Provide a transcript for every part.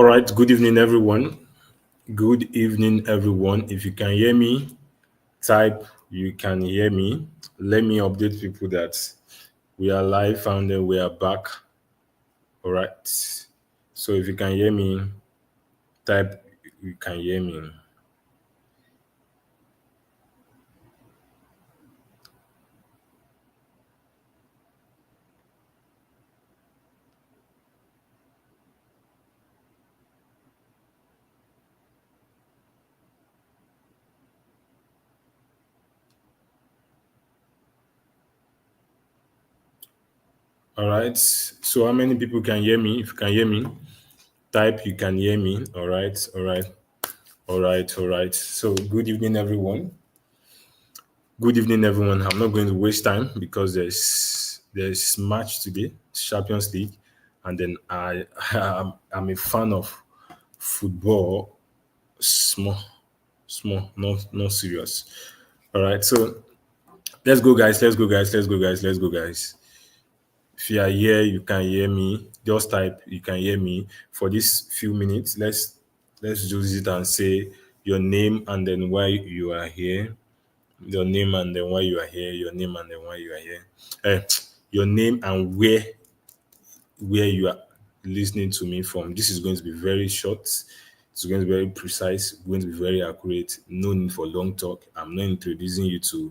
All right, good evening, everyone. Good evening, everyone. If you can hear me, type you can hear me. Let me update people that we are live and then we are back. All right. So if you can hear me, type you can hear me. All right. So how many people can hear me? If you can hear me, type you can hear me. All right. All right. All right. All right. So good evening, everyone. Good evening, everyone. I'm not going to waste time because there's match today, Champions League, and then I'm a fan of football. Small, small, not serious. All right, so let's go, guys. Let's go, guys. Let's go, guys. Let's go, guys. If you are here, you can hear me. Just type you can hear me for this few minutes. Let's use it and say your name and then why you are here, your name and then why you are here, your name and then why you are here, uh, your name and where you are listening to me from. This is going to be very short. It's going to be very precise, going to be very accurate. No need for long talk. I'm not introducing you to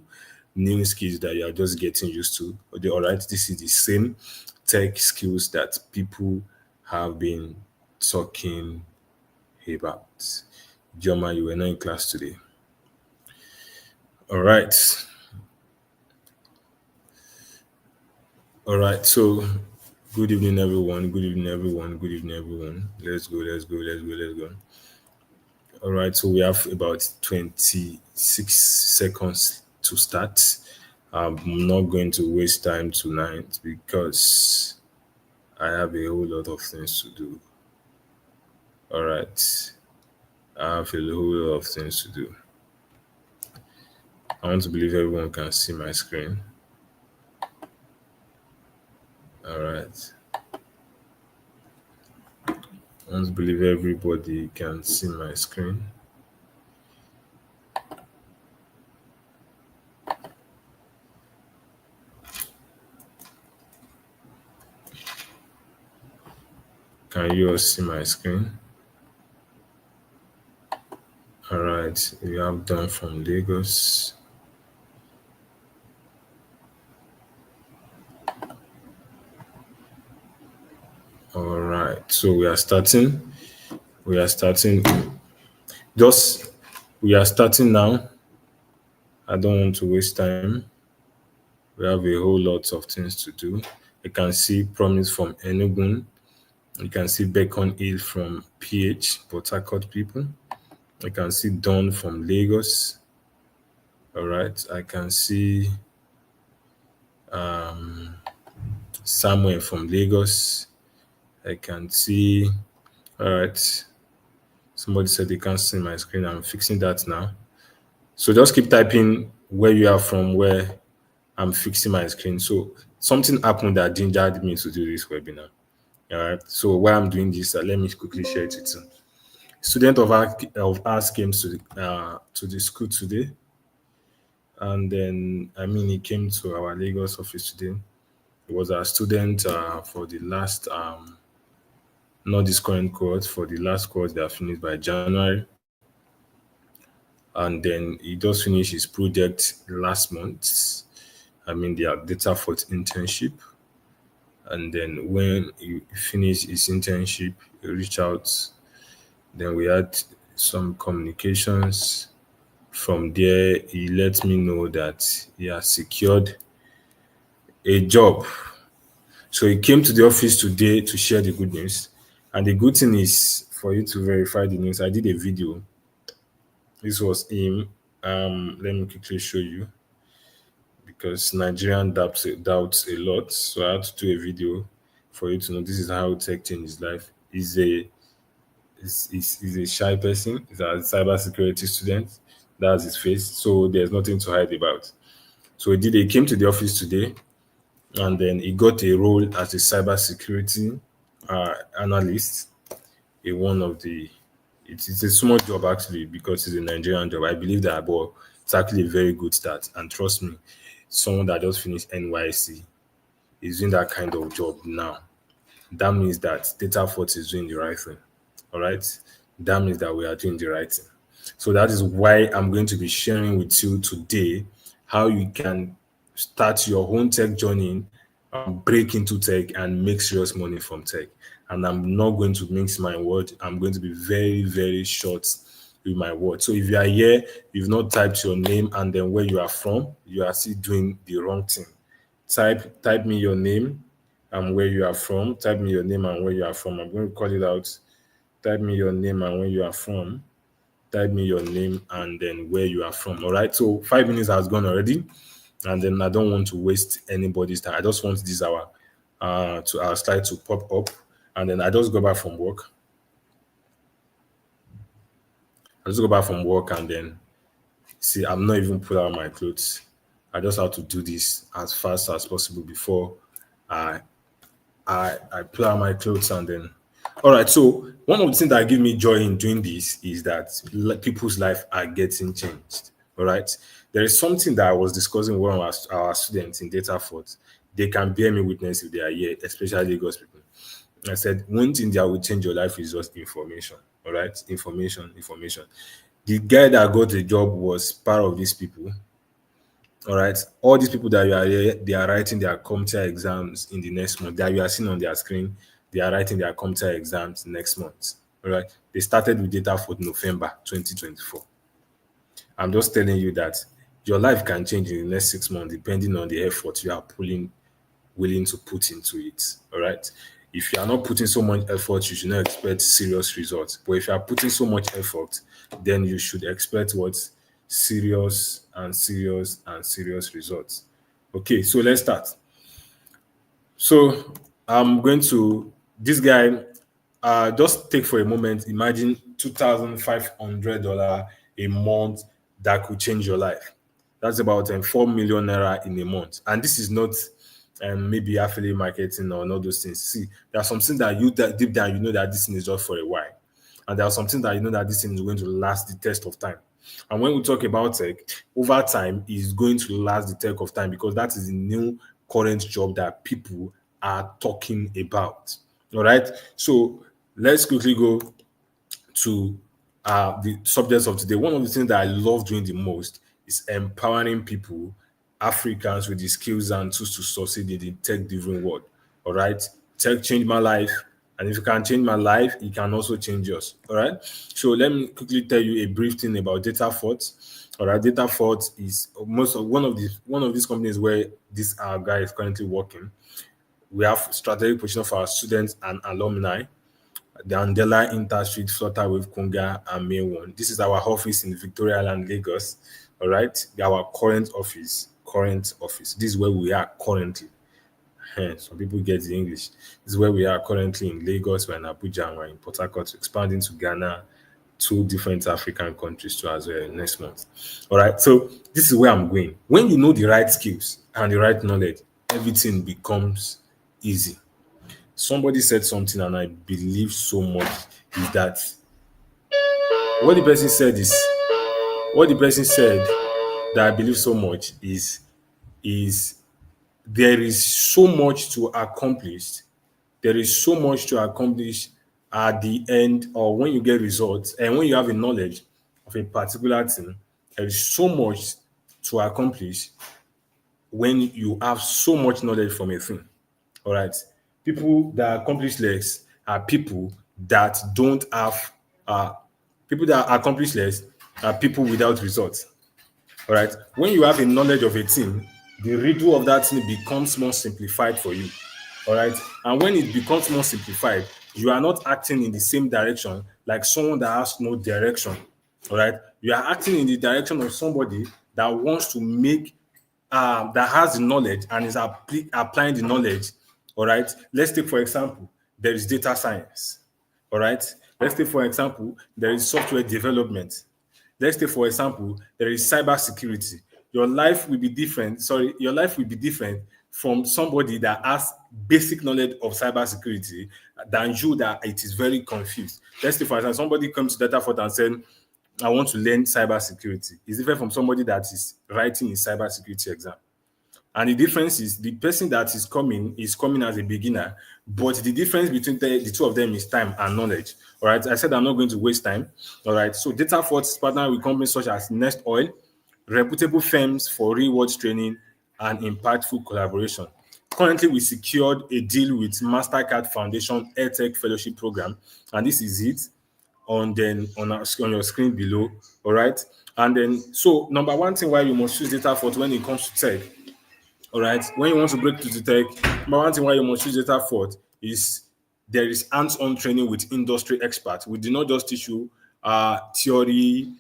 new skills that you are just getting used to. Okay, all right, this is the same tech skills that people have been talking about. Joma, you were not in class today. All right. All right, so good evening, everyone. Good evening, everyone. Good evening, everyone. Let's go, let's go, let's go, let's go. All right, so we have about 26 seconds to start. I'm not going to waste time tonight because I have a whole lot of things to do. All right, I have a whole lot of things to do. I want to believe everyone can see my screen. All right. I want to believe everybody can see my screen. Can you all see my screen? All right, we have done from Lagos. All right, so we are starting. We are starting. Just we are starting now. I don't want to waste time. We have a whole lot of things to do. You can see Promise from Enugu. You can see Bacon Hill from PH, Port Harcourt people. I can see Dawn from Lagos. All right, I can see Samuel from Lagos. I can see. All right. Somebody said they can't see my screen. I'm fixing that now. So just keep typing where you are from, where I'm fixing my screen. So something happened that gingered me to do this webinar. All right. So while I'm doing this, let me quickly share it with you. Student of ours came to the school today, and then he came to our Lagos office today. He was our student for the last not this current course, for the last course that finished by January. And then he just finished his project last month. The data for internship. And then when he finished his internship, he reached out. Then we had some communications. From there, he let me know that he has secured a job. So he came to the office today to share the good news. And the good thing is for you to verify the news. I did a video. This was him. Let me quickly show you because Nigerian doubts a lot. So I had to do a video for you to know this is how tech changed his life. He's a shy person. He's a cybersecurity student. That's his face. So there's nothing to hide about. So he came to the office today and then he got a role as a cybersecurity analyst. a one of the it's a small job actually because it's a Nigerian job. I believe that, but it's actually a very good start. And trust me, someone that just finished NYC is doing that kind of job now. That means that Data Force is doing the right thing. All right. That means that we are doing the right thing. So that is why I'm going to be sharing with you today how you can start your own tech journey, break into tech, and make serious money from tech. And I'm not going to mix my word. I'm going to be very, very short with my word. So if you are here, you've not typed your name and then where you are from, you are still doing the wrong thing. Type me your name and where you are from. Type me your name and where you are from. I'm going to call it out. Type me your name and where you are from. Type me your name and then where you are from. All right. So 5 minutes has gone already, and then I don't want to waste anybody's time. I just want this hour to our slide to pop up, and then I just go back from work. I just go back from work and then see. I'm not even put out my clothes. I just have to do this as fast as possible before I I put on my clothes and then. All right. So one of the things that give me joy in doing this is that people's life are getting changed. All right. There is something that I was discussing with one of our students in data fort. They can bear me witness if they are here, especially Lagos people. I said one thing that will change your life is just information. All right, information, information. The guy that got the job was part of these people. All right. All these people that you are here, they are writing their computer exams in the next month. That you are seeing on their screen, they are writing their computer exams next month. All right. They started with data for November 2024. I'm just telling you that your life can change in the next 6 months depending on the effort you are willing to put into it. All right. If you are not putting so much effort, you should not expect serious results. But if you are putting so much effort, then you should expect what serious and serious and serious results. Okay, so let's start. So I'm going to this guy. Just take for a moment. Imagine $2,500 a month that could change your life. That's about 4 million naira in a month, and this is not maybe affiliate marketing or all those things. See, there are some things that you that deep down you know that this thing is just for a while, and there are some things that you know that this thing is going to last the test of time. And when we talk about tech, over time is going to last the tech of time because that is the new current job that people are talking about. All right. So let's quickly go to the subjects of today. One of the things that I love doing the most is empowering people, Africans, with the skills and tools to succeed in the tech-driven world. All right, tech changed my life, and if you can change my life, it can also change yours. All right. So let me quickly tell you a brief thing about Data Fort. All right, Data Fort is most of one of these companies where this guy is currently working. We have strategic position for our students and alumni the Andela Interstreet, Flutterwave, Kunga, and May 1. This is our office in Victoria Island, Lagos. All right. Our current office. Current office. This is where we are currently. Some people get the English. This is where we are currently in Lagos. We're in Abuja and we're in Port Harcourt, expanding to Ghana, two different African countries too as well next month. All right. So this is where I'm going. When you know the right skills and the right knowledge, everything becomes easy. Somebody said something and I believe so much is that what the person said is what the person said that I believe so much is there is so much to accomplish. There is so much to accomplish at the end or when you get results and when you have a knowledge of a particular thing, there is so much to accomplish when you have so much knowledge from a thing. All right. People that accomplish less are that don't have uh people that accomplish less are people without results. All right. When you have a knowledge of a thing, the riddle of that thing becomes more simplified for you. All right. And when it becomes more simplified, you are not acting in the same direction like someone that has no direction. All right. You are acting in the direction of somebody that wants to make that has the knowledge and is applying the knowledge. All right. Let's take, for example, there is data science. All right. Let's take, for example, there is software development. Let's take, for example, there is cyber security. Your life will be different. Sorry, your life will be different from somebody that has basic knowledge of cybersecurity than you that it is very confused. Let's say, for example, somebody comes to Data Fort and said, I want to learn cybersecurity. It's different from somebody that is writing a cybersecurity exam. And the difference is the person that is coming as a beginner, but the difference between the two of them is time and knowledge. All right. I said I'm not going to waste time. All right. So Data Force partner with companies such as Nest Oil, reputable firms for rewards training and impactful collaboration. Currently, we secured a deal with MasterCard Foundation EdTech Fellowship Program, and this is it on your screen below. All right. And then, so number one thing why you must use Data Force when it comes to tech. All right. When you want to break through the tech, number one thing why you must use Data Fort is there is hands-on training with industry experts. We do not just teach you theory.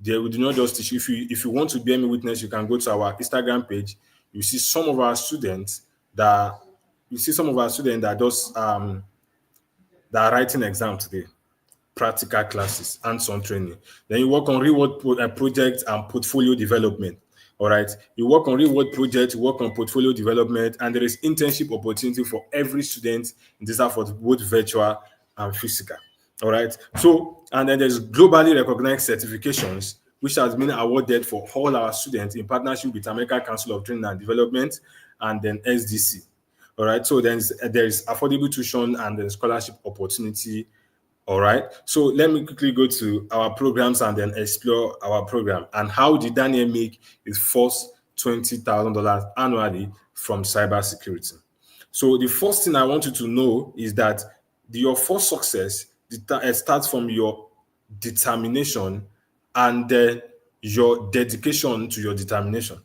We do not just teach you. If you want to bear me witness, you can go to our Instagram page. You see some of our students that that are writing exam today, practical classes, hands-on training. Then you work on projects and portfolio development. All right. You work on reward projects, you work on portfolio development, and there is internship opportunity for every student in this effort, both virtual and physical. All right. So, and then there's globally recognized certifications, which has been awarded for all our students in partnership with American Council of Training and Development and then SDC. All right. So then there's affordable tuition and then scholarship opportunity. All right. So let me quickly go to our programs and then explore our program. And how did Daniel make his first $20,000 annually from cybersecurity? So the first thing I want you to know is that your first success starts from your determination and then your dedication to your determination.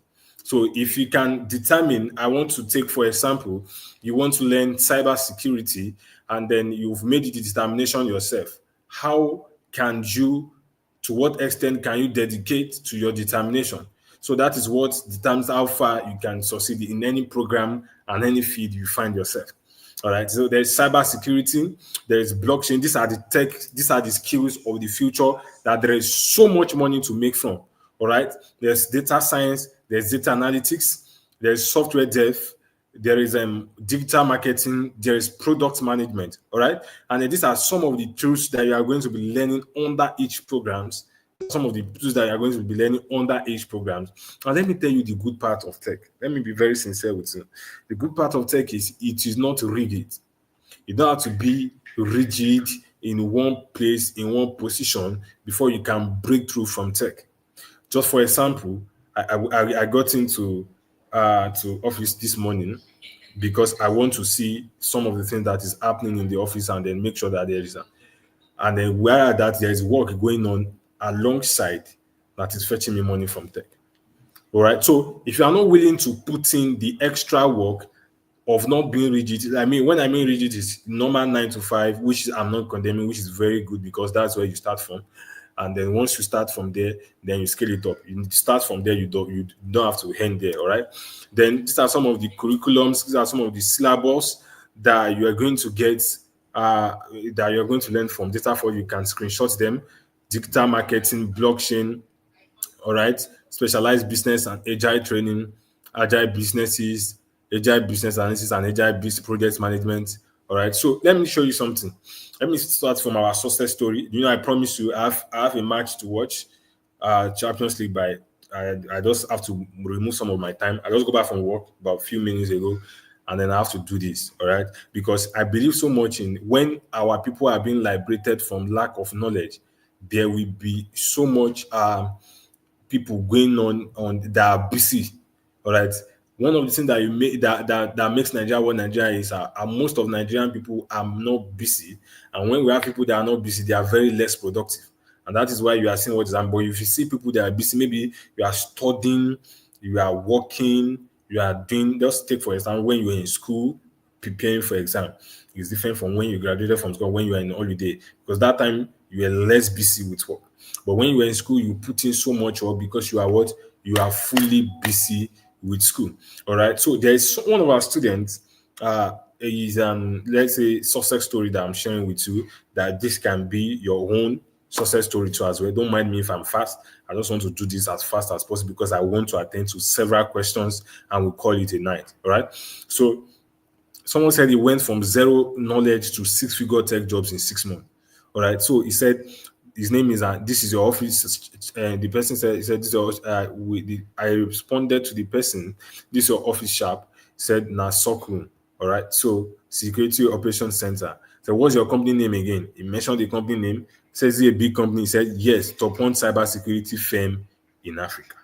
So if you can determine, I want to take, for example, you want to learn cybersecurity and then you've made the determination yourself. How can you, to what extent can you dedicate to your determination? So that is what determines how far you can succeed in any program and any field you find yourself. All right. So there's cybersecurity, there is blockchain. These are the tech, these are the skills of the future that there is so much money to make from. All right. There's data science, there's data analytics, there's software dev, there is digital marketing, there is product management. All right. And then these are some of the tools that you are going to be learning under each programs. Some of the tools that you are going to be learning under each programs. And let me tell you the good part of tech. Let me be very sincere with you. The good part of tech is it is not rigid. You don't have to be rigid in one place, in one position before you can break through from tech. Just for example, I got into to office this morning because I want to see some of the things that is happening in the office and then make sure that there is and then where that there is work going on alongside that is fetching me money from tech. All right. So if you are not willing to put in the extra work of not being rigid, I mean, when I mean rigid is normal 9 to 5, which I'm not condemning, which is very good because that's where you start from. And then once you start from there, then you scale it up. You start from there, you don't have to end there. All right. Then these are some of the curriculums, these are some of the syllabus that you are going to get, that you're going to learn from Data For. You can screenshot them. Digital marketing, blockchain, all right, specialized business and agile training, agile businesses, agile business analysis, and agile business project management. All right, so let me show you something. Let me start from our success story. You know, I promise you, I have a match to watch, Champions League. I just have to remove some of my time. I just go back from work about a few minutes ago, and then I have to do this. All right, because I believe so much in when our people are being liberated from lack of knowledge, there will be so much people going on that are busy. All right. One of the things that you make that makes Nigeria what Nigeria is, most of Nigerian people are not busy, and when we have people that are not busy, they are very less productive, and that is why you are seeing what is happening. But if you see people that are busy, maybe you are studying, you are working, you are doing. Just take for example when you were in school preparing for exam. It's different from when you graduated from school when you are in holiday because that time you were less busy with work. But when you were in school, you put in so much work because you are what? You are fully busy with school. All right. So there is one of our students, is let's say success story that I'm sharing with you that this can be your own success story too as well. Don't mind me if I'm fast. I just want to do this as fast as possible because I want to attend to several questions and we'll call it a night. All right. So someone said he went from zero knowledge to six-figure tech jobs in 6 months. All right. So he said his name is this is your office. The person said he said this is your, I responded to the person, this is your office sharp. Said na sock room. All right. So security operations center. So what's your company name again? He mentioned the company name. Says he a big company. He said yes, top one cybersecurity firm in Africa.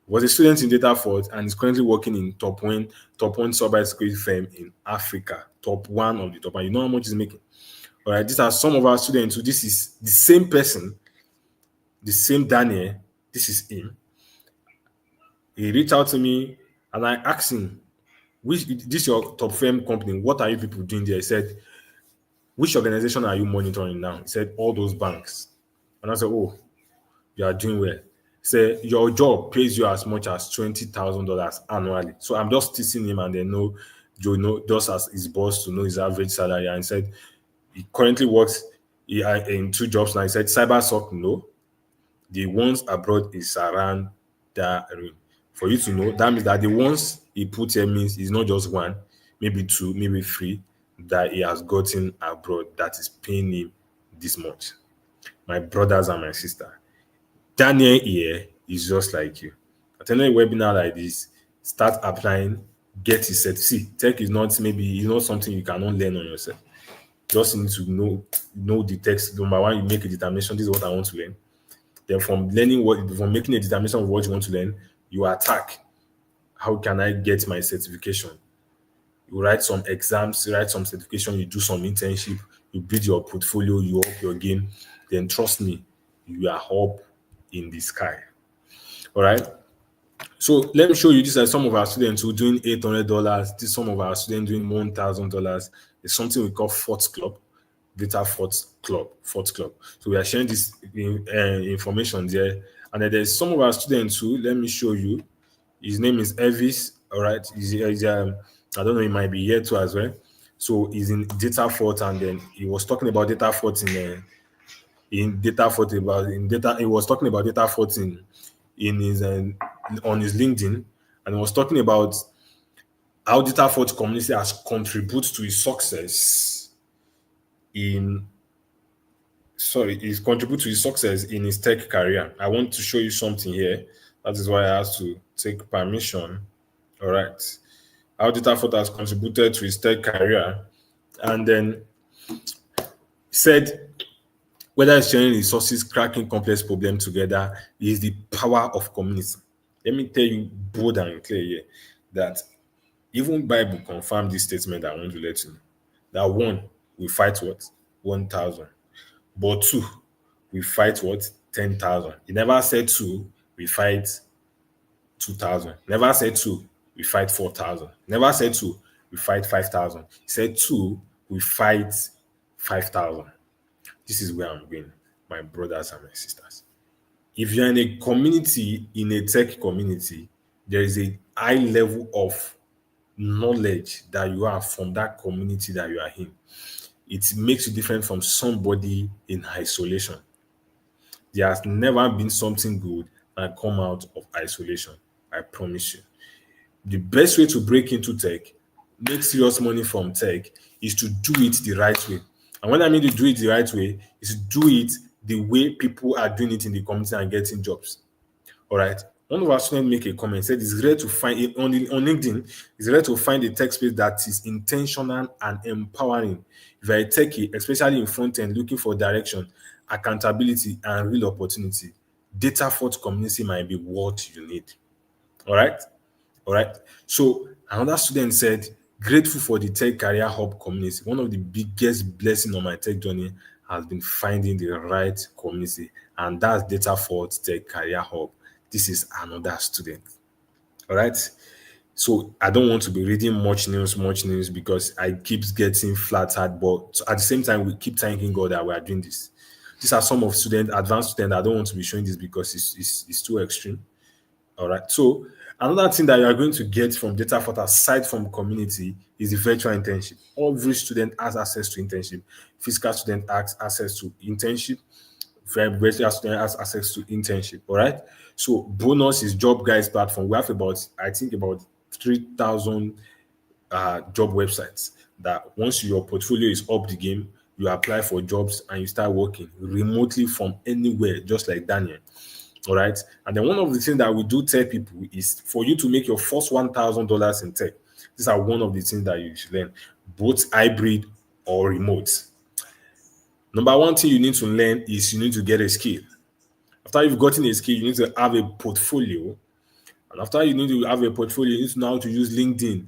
Was a student in data fort and is currently working in top one cybersecurity firm in Africa. Top one of the top one. You know how much he's making. All right, these are some of our students. So this is the same person, the same Daniel. This is him. He reached out to me and I asked him, "Which this your top firm company? What are you people doing there?" He said, "Which organization are you monitoring now?" He said, "All those banks." And I said, "Oh, you are doing well." Say your job pays you as much as $20,000 annually. So I'm just teasing him and they know Joe know just as his boss to know his average salary. And said he currently works in two jobs now. He said cyber sock, no. The ones abroad is around that ring. For you to know, that means that the ones he put here means it's not just one, maybe two, maybe three that he has gotten abroad that is paying him this much. My brothers and my sister. Daniel here is just like you. Attending a webinar like this, start applying, get it set. See, tech is not maybe it's not something you cannot learn on yourself. Just need to know the text. Number one, you make a determination. This is what I want to learn. Then from making a determination of what you want to learn, you attack. How can I get my certification? You write some exams, you write some certification, you do some internship, you build your portfolio, you up your game. Then trust me, you are up in the sky. All right. So let me show you. These are some of our students who doing $800. This is some of our students doing $1,000. It's something we call Fort Club, Data Fort Club. So we are sharing this information there. And then there's some of our students who, let me show you. His name is Elvis. All right. I don't know, he might be here too as well. So he's in Data Fort, and then he was talking about Data Fort in data fort about in data he was talking about data fort in his on his LinkedIn, and he was talking about how data fort community has contributed to his success in he's contributed to his success in his tech career. I want to show you something here. That is why I have to take permission. All right. How data fort has contributed to his tech career, and then said whether it's sharing resources, cracking complex problems together, is the power of community. Let me tell you bold and clear here that even Bible confirmed this statement I want to let you know. That one, we fight what? 1,000. But two, we fight what? 10,000. He never said two, we fight 2,000. Never said two, we fight 4,000. Never said two, we fight 5,000. He said two, we fight 5,000. This is where I'm going, my brothers and my sisters. If you're in a community, in a tech community, there is a high level of knowledge that you have from that community that you are in. It makes you different from somebody in isolation. There has never been something good that come out of isolation. I promise you. The best way to break into tech, make serious money from tech, is to do it the right way. And when I mean to do it the right way, is to do it the way people are doing it in the community and getting jobs. All right. One of our students make a comment, said it's rare to find it on LinkedIn, it's rare to find a tech space that is intentional and empowering. If you're a techie, especially in front end, looking for direction, accountability, and real opportunity, data fort community might be what you need. All right. All right. So another student said, grateful for the Tech Career Hub community. One of the biggest blessings on my tech journey has been finding the right community, and that's Data Fort Tech Career Hub. This is another student. All right. So I don't want to be reading much news because I keep getting flattered, but at the same time, we keep thanking God that we are doing this. These are some of advanced students. I don't want to be showing this because it's too extreme. All right. So another thing that you are going to get from Data Fort aside from community is the virtual internship. Every student has access to internship. Physical student has access to internship. University student has access to internship. All right. So bonus is job guys platform. We have about, I think, about 3,000 job websites that once your portfolio is up the game, you apply for jobs and you start working remotely from anywhere, just like Daniel. All right. And then one of the things that we do tell people is for you to make your first $1,000 in tech. These are one of the things that you should learn, both hybrid or remote. Number one thing you need to learn is you need to get a skill. After you've gotten a skill, you need to have a portfolio. And after you need to have a portfolio, you need to know how to use LinkedIn,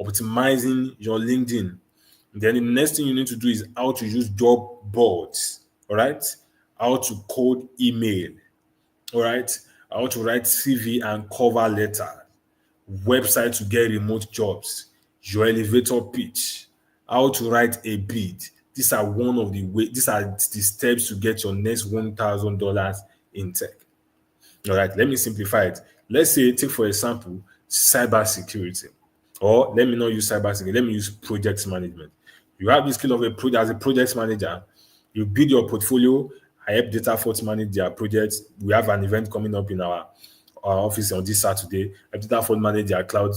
optimizing your LinkedIn. Then the next thing you need to do is how to use job boards. All right. How to code email. All right. How to write CV and cover letter, website to get remote jobs, your elevator pitch, how to write a bid. These are one of the way. These are the steps to get your next $1,000 in tech. All right, let me simplify it. Let's say, take for example, cyber security, or let me not use cyber security. Let me use project management. You have the skill of a project as a project manager. You build your portfolio. I help data folks manage their projects. We have an event coming up in our office on this Saturday. I help data folks manage their cloud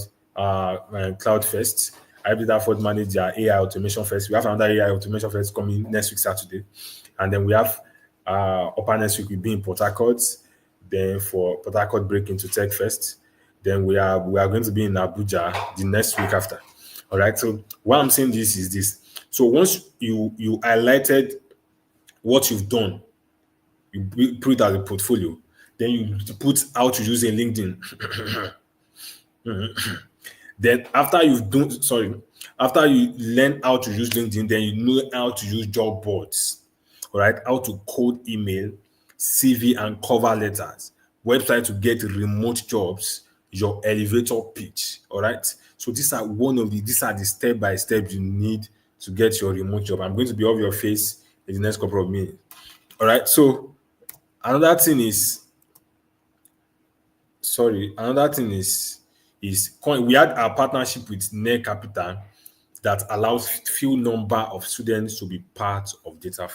fest. I help data folks manage their AI automation fest. We have another AI automation fest coming next week Saturday, and then we have upper next week will be in Port Harcourt. Then for Port Harcourt break into Tech Fest. Then we are going to be in Abuja the next week after. All right. So why I'm saying this is this. So once you highlighted what you've done, you put it as a portfolio. Then you put how to use a LinkedIn. Then after you learn how to use LinkedIn, then you know how to use job boards. All right, how to code email, CV and cover letters, website to get remote jobs, your elevator pitch. All right. So these are the step by step you need to get your remote job. I'm going to be off your face in the next couple of minutes. All right. So another thing is we had a partnership with Near Capital that allows few number of students to be part of data.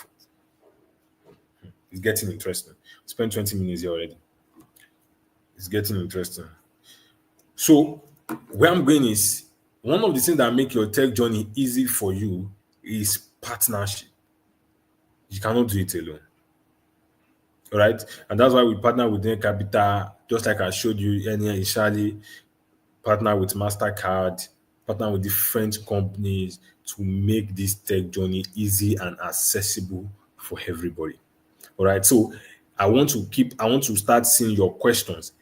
It's getting interesting. Spend 20 minutes here already. It's getting interesting. So where I'm going is one of the things that make your tech journey easy for you is partnership. You cannot do it alone. All right. And that's why we partner with Near Capital, just like I showed you earlier initially, partner with MasterCard, partner with different companies to make this tech journey easy and accessible for everybody. All right. So I want to start seeing your questions.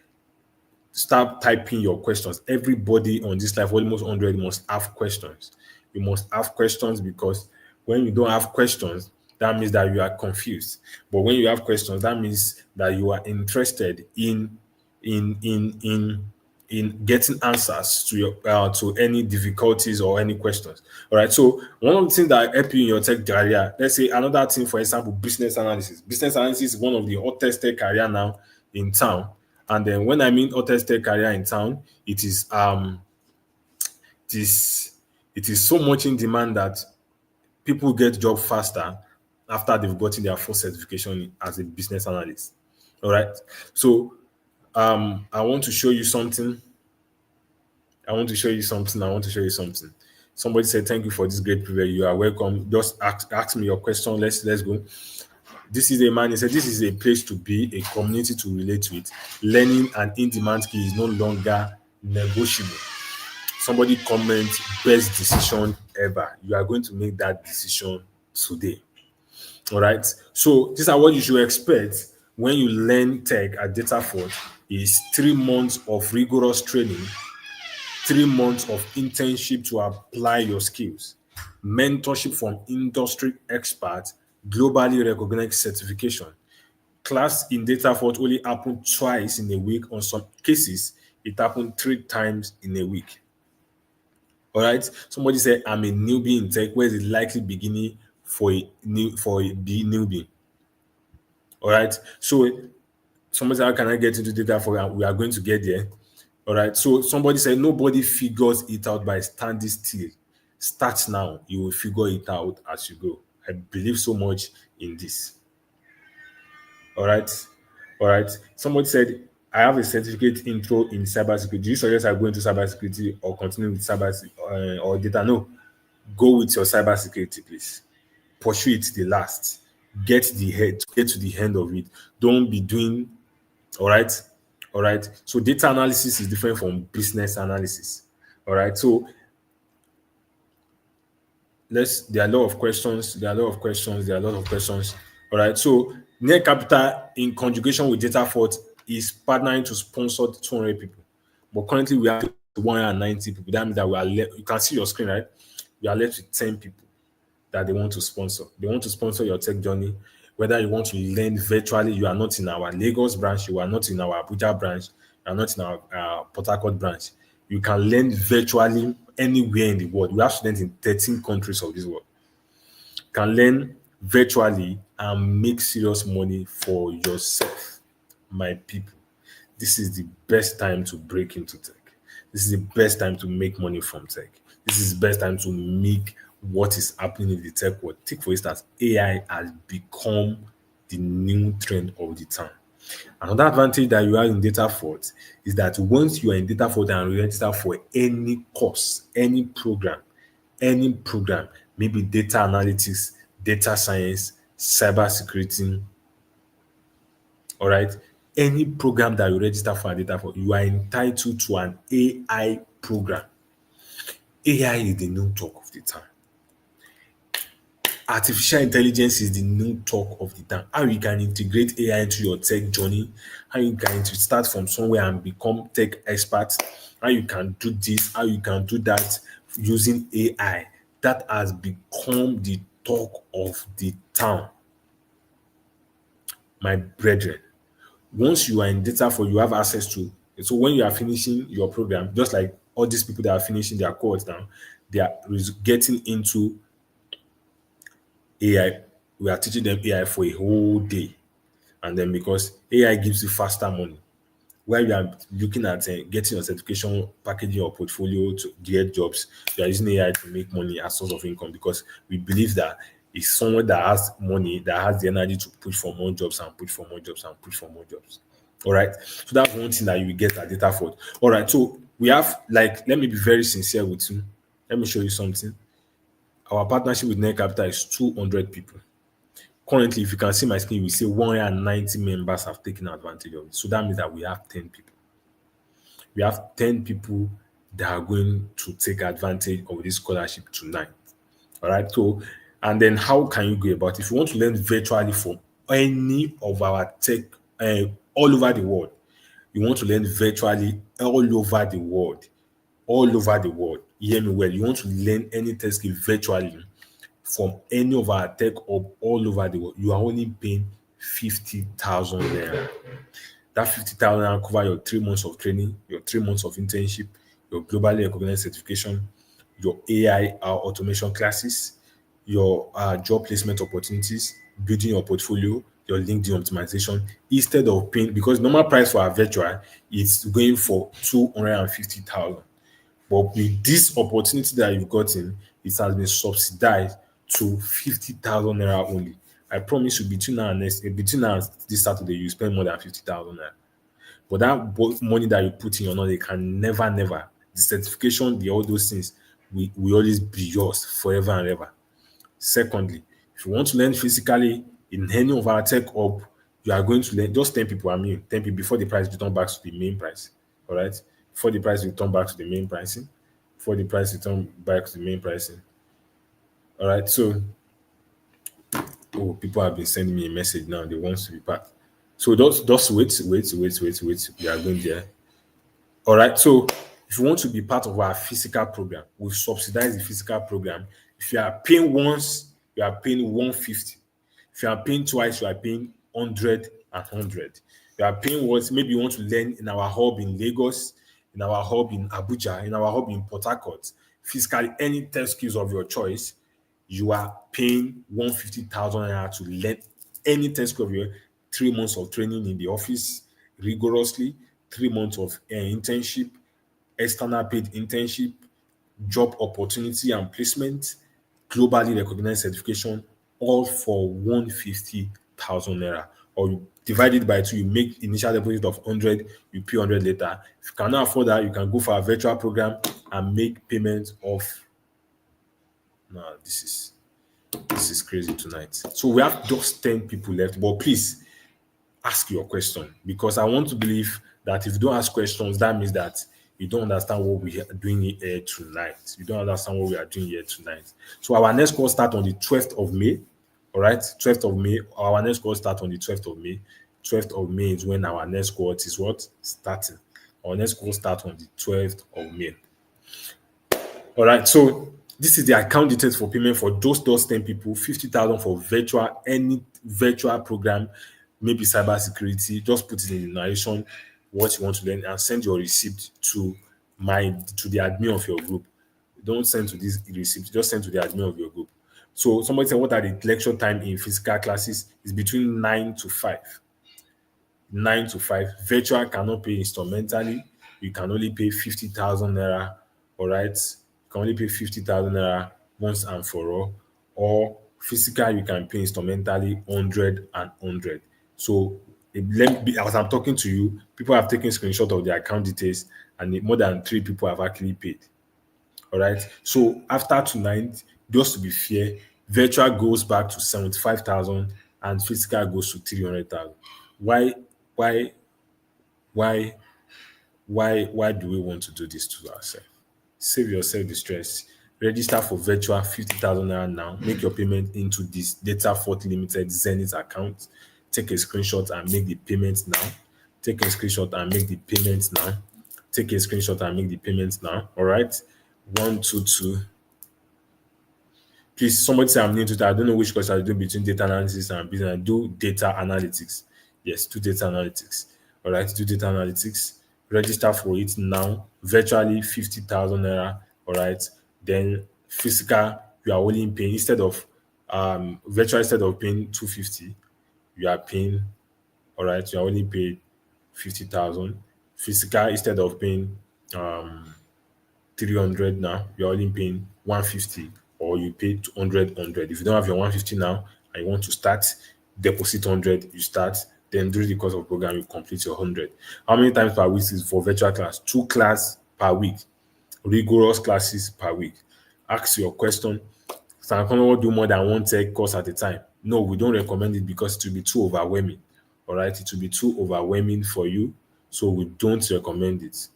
Start typing your questions. Everybody on this life, almost 100, must have questions. You must have questions because when you don't have questions, that means that you are confused. But when you have questions, that means that you are interested in in in in getting answers to your to any difficulties or any questions. All right. So one of the things that help you in your tech career, let's say another thing, for example, business analysis. Business analysis is one of the hottest tech career now in town. And then when I mean hottest tech career in town, it is it is so much in demand that people get job faster after they've gotten their full certification as a business analyst. All right. So I want to show you something. I want to show you something. I want to show you something. Somebody said, "Thank you for this great privilege. You are welcome. Just ask me your question. Let's go." This is a man. He said, "This is a place to be, a community to relate with. Learning an in-demand skill is no longer negotiable." Somebody comment, "Best decision ever." You are going to make that decision today. All right. So these are what you should expect when you learn tech at Dataford. Is 3 months of rigorous training, 3 months of internship to apply your skills, mentorship from industry experts, globally recognized certification. Class in Dataford only happen twice in a week. On some cases, it happened 3 times in a week. All right. Somebody said, "I'm a newbie in tech. Where is the likely beginning for a newbie?" All right. So somebody said, "How can I get into data for?" We are going to get there. All right. So somebody said, "Nobody figures it out by standing still. Start now. You will figure it out as you go." I believe so much in this. All right. All right. Somebody said, I have a certificate intro in cybersecurity. Do you suggest I go into cybersecurity or continue with or data? No. Go with your cybersecurity, please. Pursue it to the last. Get to the end of it. Don't be doing, all right. All right. So data analysis is different from business analysis. All right. So there are a lot of questions. There are a lot of questions. All right. So net capital in conjugation with data fort is partnering to sponsor 200 people. But currently we have 190 people. That means that we are left. You can see your screen, right? We are left with 10 people that they want to sponsor. They want to sponsor your tech journey. Whether you want to learn virtually, you are not in our Lagos branch, you are not in our Abuja branch, you are not in our Port Harcourt branch. You can learn virtually anywhere in the world. We have students in 13 countries of this world. You can learn virtually and make serious money for yourself, my people. This is the best time to break into tech. This is the best time to make money from tech. This is the best time to make what is happening in the tech world. Take for instance, AI has become the new trend of the time. Another advantage that you have in data fort is that once you are in data fort and register for any course, any program, maybe data analytics, data science, cybersecurity, all right. Any program that you register for and data for, you are entitled to an AI program. AI is the new talk of the town. Artificial intelligence is the new talk of the town. How you can integrate AI into your tech journey, how you can start from somewhere and become tech expert, how you can do this, how you can do that using AI. That has become the talk of the town, my brethren. Once you are in data for you have access to, so when you are finishing your program, just like all these people that are finishing their course now, they are getting into AI. We are teaching them AI for a whole day, and then because AI gives you faster money, while you are looking at getting your certification, packaging your portfolio to get jobs, you are using AI to make money as source of income, because we believe that it's someone that has money, that has the energy to push for more jobs and push for more jobs and push for more jobs. All right. So that's one thing that you will get at Data Fort. All right. So we have, like, let me be very sincere with you. Let me show you something. Our partnership with Net Capital is 200 people. Currently, if you can see my screen, we say 190 members have taken advantage of it. So that means that we have 10 people. We have 10 people that are going to take advantage of this scholarship tonight. All right. So, and then how can you go about it? If you want to learn virtually from any of our tech all over the world, you want to learn virtually all over the world, all over the world. Hear me well. You want to learn any tech skill virtually from any of our tech hub all over the world. You are only paying 50,000 naira. That 50,000 naira cover your 3 months of training, your 3 months of internship, your globally recognized certification, your AI automation classes, your job placement opportunities, building your portfolio, your LinkedIn optimization, instead of paying, because normal price for our virtual is going for 250,000. But with this opportunity that you've gotten, it has been subsidized to 50,000 naira only. I promise you, between now and this Saturday, you spend more than 50,000 naira. But that money that you put in your knowledge can never, the certification, all those things, will always be yours forever and ever. Secondly, if you want to learn physically in any of our tech hub, you are going to learn just 10 people. I mean, 10 people before the price return back to the main price. All right. Before the price return back to the main pricing. Before the price return back to the main pricing. All right. So, oh, people have been sending me a message now. They want to be part. So just wait. We are going there. All right. So if you want to be part of our physical program, we subsidize the physical program. If you are paying once, you are paying 150. If you are paying twice, you are paying 100 and 100. You are paying once, maybe you want to learn in our hub in Lagos, in our hub in Abuja, in our hub in Port Harcourt, physically any test skills of your choice, you are paying 150,000 naira to learn any test skill of your 3 months of training in the office rigorously, 3 months of internship, external paid internship, job opportunity and placement, globally recognized certification, all for 150,000 naira. Or divide it by two, you make initial deposit of 100, you pay 100 later. If you cannot afford that, you can go for a virtual program and make payments of. No, this is crazy tonight. So we have just 10 people left, but please ask your question, because I want to believe that if you don't ask questions, that means that you don't understand what we are doing here tonight. You don't understand what we are doing here tonight. So our next course start on the 12th of May. All right, 12th of May. Our next course start on the 12th of May. 12th of May is when our next course is what? Starting. Our next course start on the 12th of May. All right, so this is the account details for payment for those 10 people, 50,000 for virtual, any virtual program, maybe cybersecurity. Just put it in the narration what you want to learn and send your receipt to the admin of your group. Don't send to this receipt, just send to the admin of your group. So somebody said, what are the lecture time in physical classes? It's between 9 to 5. 9 to 5. Virtual cannot pay instrumentally. You can only pay 50,000 naira. All right. You can only pay 50,000 naira once and for all. Or physical, you can pay instrumentally 100 and 100. So as I'm talking to you, people have taken screenshot of their account details, and more than 3 people have actually paid. All right. So after tonight, just to be fair, virtual goes back to 75,000 and physical goes to 300,000. Why why why why do we want to do this to ourselves? Save yourself the stress. Register for virtual 50,000 naira now. Make your payment into this Data Fort Limited Zenith account. Take a screenshot and make the payments now. Take a screenshot and make the payments now. Take a screenshot and make the payments now. All right. 122. Please, somebody say I'm new to that. I don't know which course I do between data analysis and business. I do data analytics. Yes, do data analytics. All right, do data analytics. Register for it now. Virtually 50,000 naira. All right. Then physical, you are only paying instead of virtual, instead of paying 250, you are paying. All right, you are only paid 50,000. Physical, instead of paying 300 now, you're only paying 150, or you pay 200. If you don't have your 150 now and you want to start, deposit 100, you start, then during the course of the program, you complete your 100. How many times per week is for virtual class? 2 class per week, rigorous classes per week. Ask your question. Some will do more than one tech course at a time. No, we don't recommend it because it will be too overwhelming. All right, it will be too overwhelming for you, so we don't recommend it.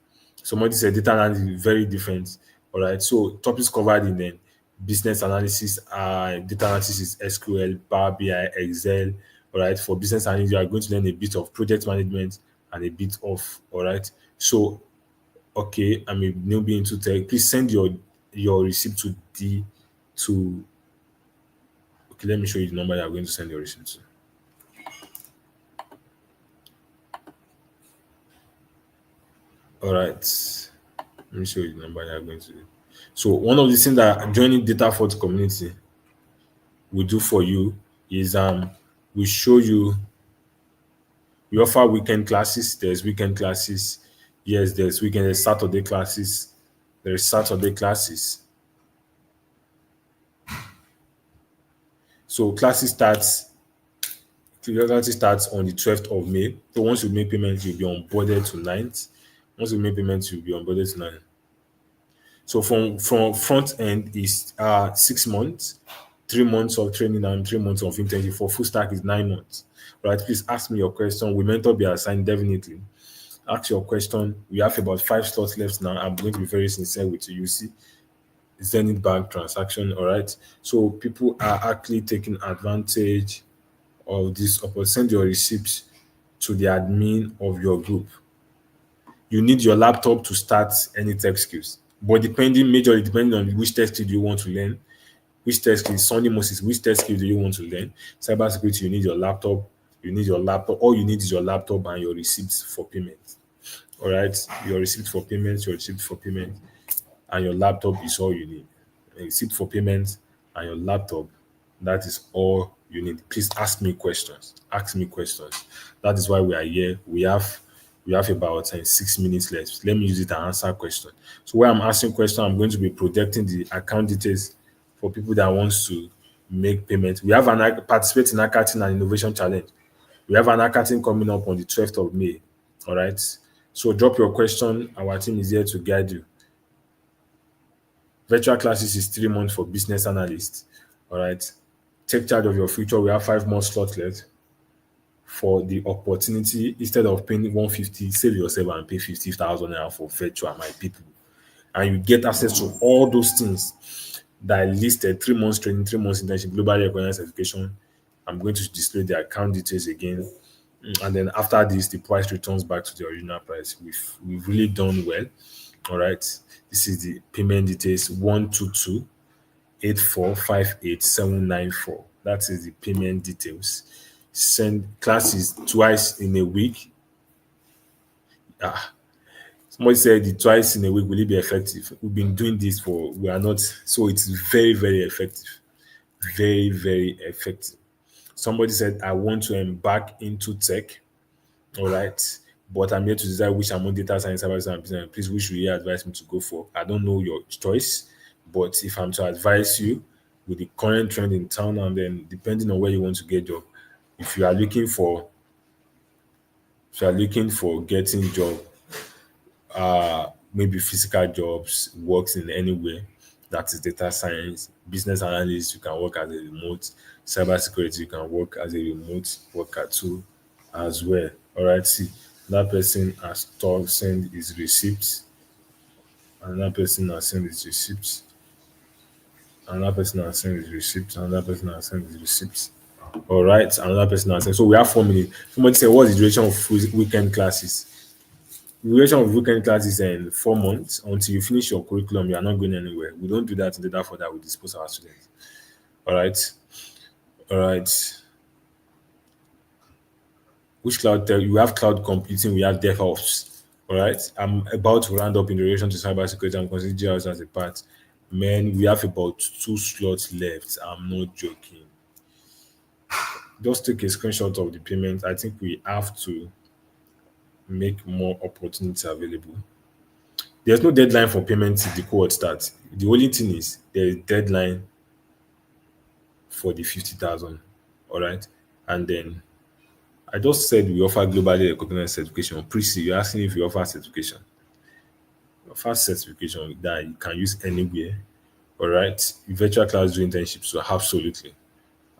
Somebody said data analysis is very different. All right. So topics covered in then business analysis, data analysis is SQL, Power BI, Excel. All right. For business analysis, you are going to learn a bit of project management and a bit of. All right. So okay, I'm a newbie into tech. Please send your receipt to. Okay, let me show you the number you are going to send your receipt to. All right. Let me show you the number you are going to do. So one of the things that joining Data Fort community will do for you is we show you, we offer weekend classes. There's weekend classes. Yes, there's Saturday classes. There's Saturday classes. So classes starts on the 12th of May. So once you make payments, you'll be onboarded tonight. Once you make payments, you'll be onboarded tonight. So from front end is 6 months, 3 months of training and 3 months of internship. For full stack is 9 months. Right? Please ask me your question. We mentor be assigned definitely. Ask your question. We have about 5 slots left now. I'm going to be very sincere with you. You see, Zenith Bank transaction. All right. So people are actually taking advantage of this. Send your receipts to the admin of your group. You need your laptop to start any tech skills. But majorly depending on which tech skill you want to learn, which tech skill, Sonny Moses, which tech skill do you want to learn? Cybersecurity, you need your laptop. All you need is your laptop and your receipts for payment. All right, your receipt for payment, and your laptop is all you need. A receipt for payment and your laptop, that is all you need. Please ask me questions. Ask me questions. That is why we are here. We have about 6 minutes left. Let me use it to answer questions. So while I'm asking questions, I'm going to be projecting the account details for people that wants to make payments. We have participate in hackathon and innovation challenge. We have an hackathon coming up on the 12th of May. All right. So drop your question. Our team is here to guide you. Virtual classes is 3 months for business analysts. All right. Take charge of your future. We have 5 more slots left for the opportunity. Instead of paying 150, save yourself and pay 50,000 naira for virtual, my people. And you get access to all those things that I listed: 3 months training, 3 months internship, global recognized certification. I'm going to display the account details again. And then after this, the price returns back to the original price. We've really done well. All right. This is the payment details: 122-8458-794. That is the payment details. Send classes twice in a week. Ah, somebody said the twice in a week, will it be effective? We've been doing this for, we are not, so it's very, very effective. Very, very effective. Somebody said, I want to embark into tech. All right. But I'm here to decide which among data science, cyber science, and business. Please, which will you advise me to go for? I don't know your choice, but if I'm to advise you with the current trend in town, and then depending on where you want to get job, if you are looking for, if you are looking for getting job, maybe physical jobs, works in anywhere, that is data science, business analyst, you can work as a remote, cyber security, you can work as a remote worker too as well. All right, see, that person has told send his receipts, another person has sent his receipts, another person has sent his receipts, another person has sent his receipts. All right, another person has sent. So we have 4 minutes. Somebody say, what's the duration of weekend classes? The duration of weekend classes is in 4 months. Until you finish your curriculum, you are not going anywhere. We don't do that in order for that. We dispose our students. All right. All right. Which cloud tech? You have cloud computing, we have DevOps. All right. I'm about to round up in relation to cybersecurity. I'm considering GRs as a part. Man, we have about 2 slots left. I'm not joking. Just take a screenshot of the payment. I think we have to make more opportunities available. There's no deadline for payment till the cohort starts. The only thing is there is deadline for the 50,000. All right. And then I just said we offer globally recognized certification. Prissy, you're asking if we offer certification. We offer certification that you can use anywhere. All right. Virtual class do internships. So absolutely.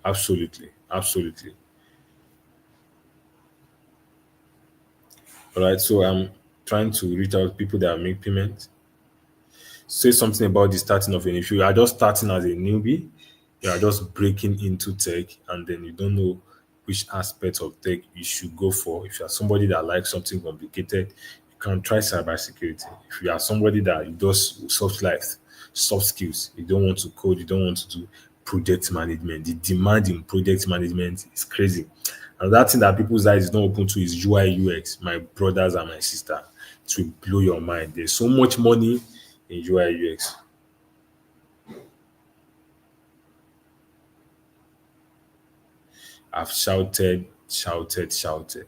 Absolutely. Absolutely. All right. So I'm trying to reach out to people that make payments. Say something about the starting of an issue. You are just starting as a newbie, you are just breaking into tech, and then you don't know which aspect of tech you should go for. If you are somebody that likes something complicated, you can try cybersecurity. If you are somebody that does soft skills, you don't want to code, you don't want to do project management. The demand in project management is crazy. And that thing that people's eyes is not open to is UI UX. My brothers and my sister, it will blow your mind. There's so much money in UI UX. I've shouted, shouted, shouted.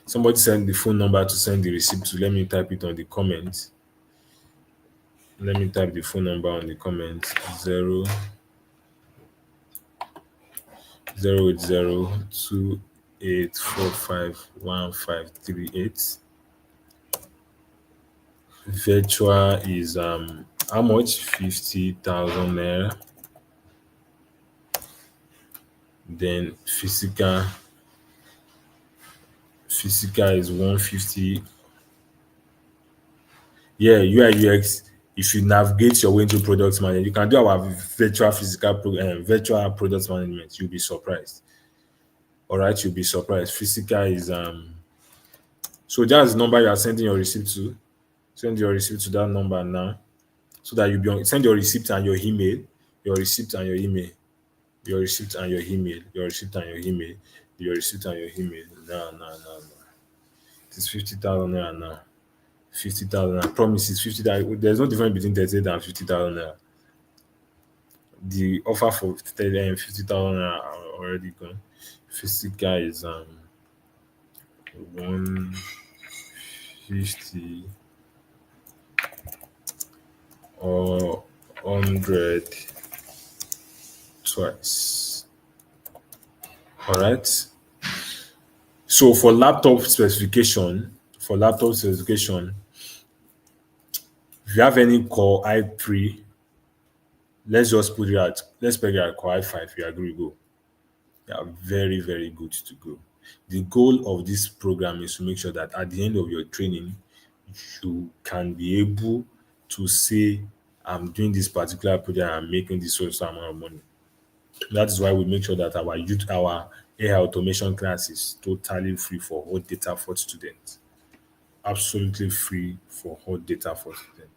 Somebody send the phone number to send the receipt to. Let me type it on the comment. Let me type the phone number on the comment. 08028451538. Virtual is how much? 50,000 naira. Then physical is 150. Yeah, UI UX. If you navigate your way into product management, you can do our virtual product management. You'll be surprised. All right, you'll be surprised. Physical is so that's the number you are sending your receipt to. Send your receipt to that number now, so that you be on. Send your receipt and your email. Your receipt and your email. Your receipt and your email. Your receipt and your email. Your receipt and your email. No, no, no, no. It is 50,000 naira now. 50,000. I promise it's 50,000. There's no difference between 38 and 50,000 naira. The offer for 50,000 naira are already gone. Physical is 150 or 100 twice. All right. So for laptop specification, if you have any Core i3, let's peg it at Core i5. You agree, go. They are very, very good to go. The goal of this program is to make sure that at the end of your training, you can be able to say, I'm doing this particular project, I'm making this social amount of money. That is why we make sure that our AI automation class is totally free for all data for students. Absolutely free for all data for students.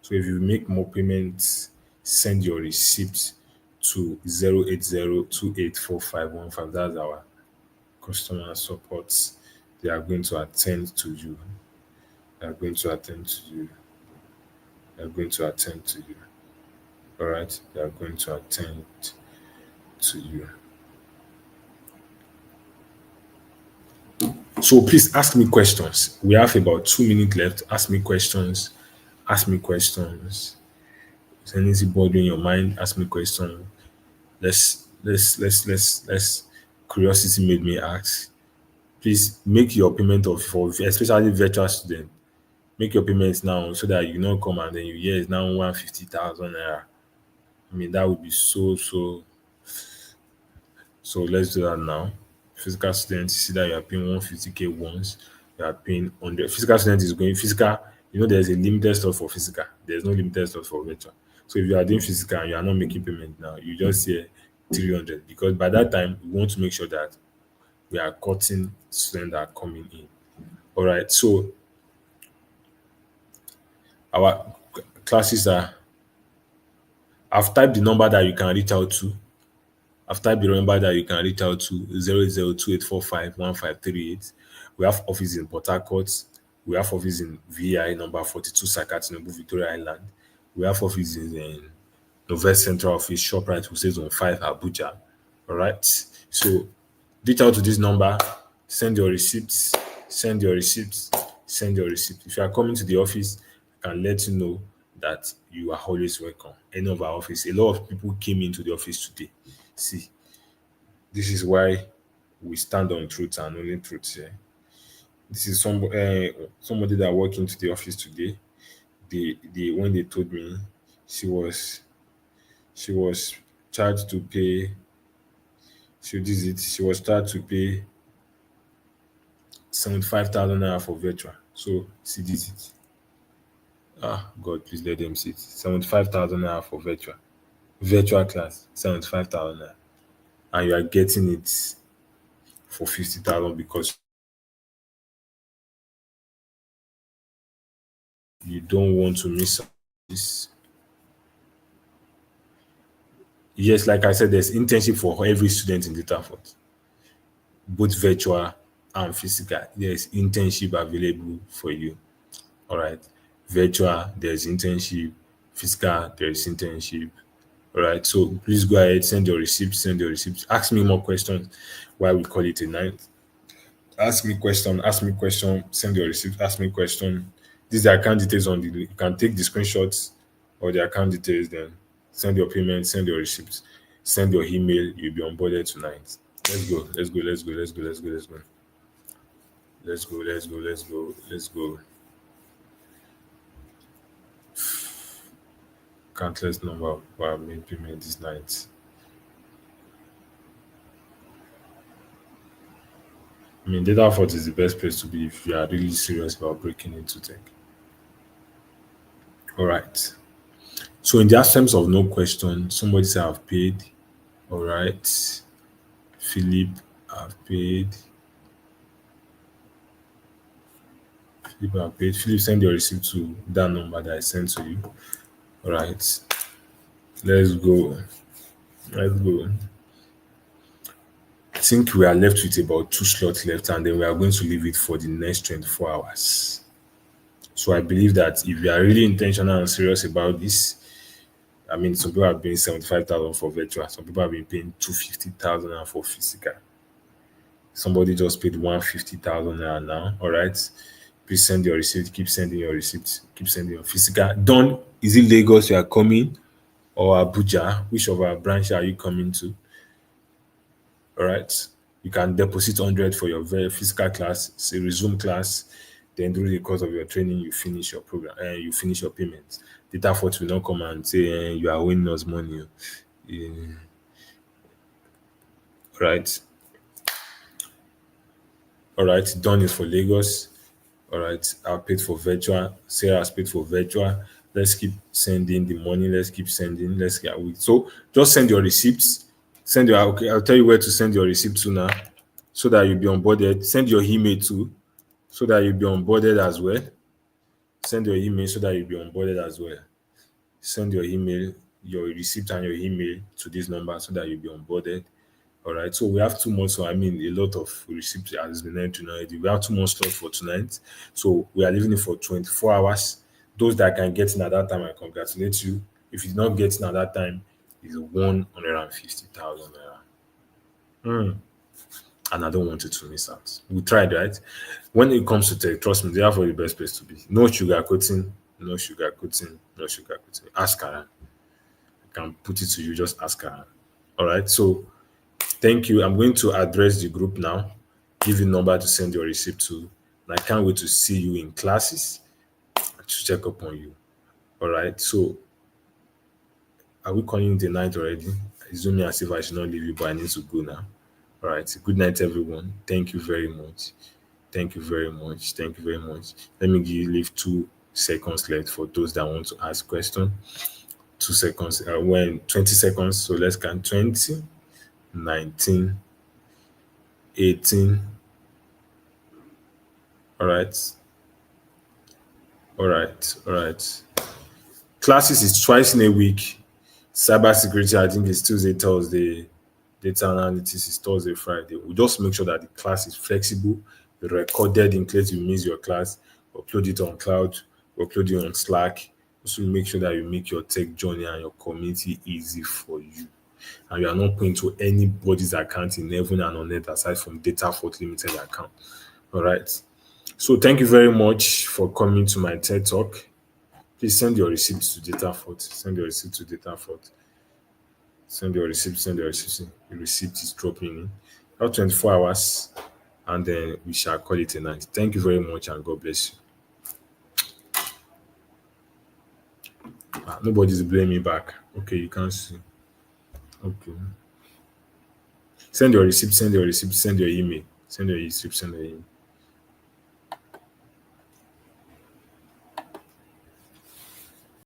So if you make more payments, send your receipt to 080284515. That's our customer support. They are going to attend to you. They are going to attend to you. They are going to attend to you. All right. They are going to attend to you. So please ask me questions. We have about 2 minutes left. Ask me questions. Ask me questions. Is anything bothering your mind? Ask me questions. Let's. Curiosity made me ask. Please make your payment of for especially virtual student. Make your payments now so that you don't come and then you hear it's now 150,000 naira. I mean that would be so let's do that now. Physical students, see that you are paying 150K once, you are paying 100. Physical student is going physical. There's a limited slot for physical. There's no limited slot for virtual. So if you are doing physical and you are not making payment now, you just say 300 because by that time we want to make sure that we are cutting students that are coming in. All right. So our classes are. I've typed the number that you can reach out to. After the number that you can reach out to 08028451538. We have office in Port Harcourt. We have office in VI number 42 Sakatinobu, Victoria Island. We have office in Northwest Central Office, ShopRite, who says on 5 Abuja. All right. So reach out to this number, send your receipts, send your receipts, send your receipt. If you are coming to the office, I can let you know that you are always welcome. Any of our office. A lot of people came into the office today. See, this is why we stand on truth and only truth here. This is somebody that walked into the office today. When they told me she was charged to pay. She was charged to pay 75,000 naira for virtual. So see this. Ah, God, please let them see it. 75,000 naira for virtual class. 75,000 naira, and you are getting it for 50,000 because you don't want to miss out this. Yes, like I said, there's internship for every student in Data Fort, both virtual and physical. There's internship available for you. All right. Virtual, there's internship. Physical, there's internship. All right. So please go ahead, send your receipts, Ask me more questions why we call it a night. Ask me question, send your receipt, ask me question. These are account details on the you can take the screenshots or the account details, then send your payment, send your receipts, send your email, you'll be onboarded tonight. Let's go, let's go, let's go, let's go, let's go, let's go. Let's go, let's go, let's go, let's go. Countless number of people have made payment this night. I mean, Data Fort is the best place to be if you are really serious about breaking into tech. All right. So in the absence of no question, somebody say I've paid. All right. Philip, I've paid. Philip, send your receipt to that number that I sent to you. All right. Let's go. Let's go. I think we are left with about 2 slots left, and then we are going to leave it for the next 24 hours. So I believe that if you are really intentional and serious about this, I mean, some people have been 75,000 for virtual, some people have been paying 250,000 for physical. Somebody just paid 150,000 now. All right. Please send your receipt. Keep sending your receipts. Keep sending your physical. Done. Is it Lagos you are coming or Abuja? Which of our branch are you coming to? All right. You can deposit 100 for your very physical class, say resume class, then during the course of your training, you finish your program and you finish your payments. Data Fort will not come and say you are owing us money. Eh, right. All right. Done is for Lagos. All right. I paid for virtual. Sarah has paid for virtual. Let's keep sending the money. Let's keep sending. Let's get so just send your receipts. Send your okay. I'll tell you where to send your receipt to now, so that you'll be onboarded. Send your email too, so that you'll be onboarded as well. Send your email so that you'll be onboarded as well. Send your email, your receipt and your email to this number so that you'll be onboarded. All right. So we have 2 months. So I mean, a lot of receipts has been entered already. We have 2 months slot for tonight. So we are leaving it for 24 hours. Those that can get in at that time, I congratulate you. If you did not get in at that time, it's 150,000 naira. And I don't want you to miss out. We tried, right? When it comes to tech, trust me, they are for the best place to be. No sugar coating, no sugar coating, no sugar coating. Ask her. I can put it to you, just ask her. All right. So thank you. I'm going to address the group now, give you number to send your receipt to. And I can't wait to see you in classes and to check up on you. All right. So are we calling the night already? It's me as if I should not leave you, but I need to go now. All right. Good night, everyone. Thank you very much. Thank you very much. Thank you very much. Let me leave 2 seconds left for those that want to ask question. 2 seconds. When 20 seconds. So let's count 20, 19, 18. All right. All right. All right. Classes is twice in a week. Cybersecurity, I think, is Tuesday, Thursday. Data analytics is Thursday, Friday. We just make sure that the class is flexible, recorded in case you miss your class, upload it on cloud, upload it on Slack. Also make sure that you make your tech journey and your community easy for you. And you are not paying to anybody's account in heaven and on earth aside from Data Fort Limited account. All right. So thank you very much for coming to my TED Talk. Please send your receipts to Data Fort. Send your receipt to Data Fort. Send your receipt, send your receipt. The receipt is dropping in. About 24 hours, and then we shall call it a night. Thank you very much, and God bless you. Nobody's blaming back. Okay, you can't see. Okay. Send your receipt, send your receipt, send your email. Send your receipt, send your email.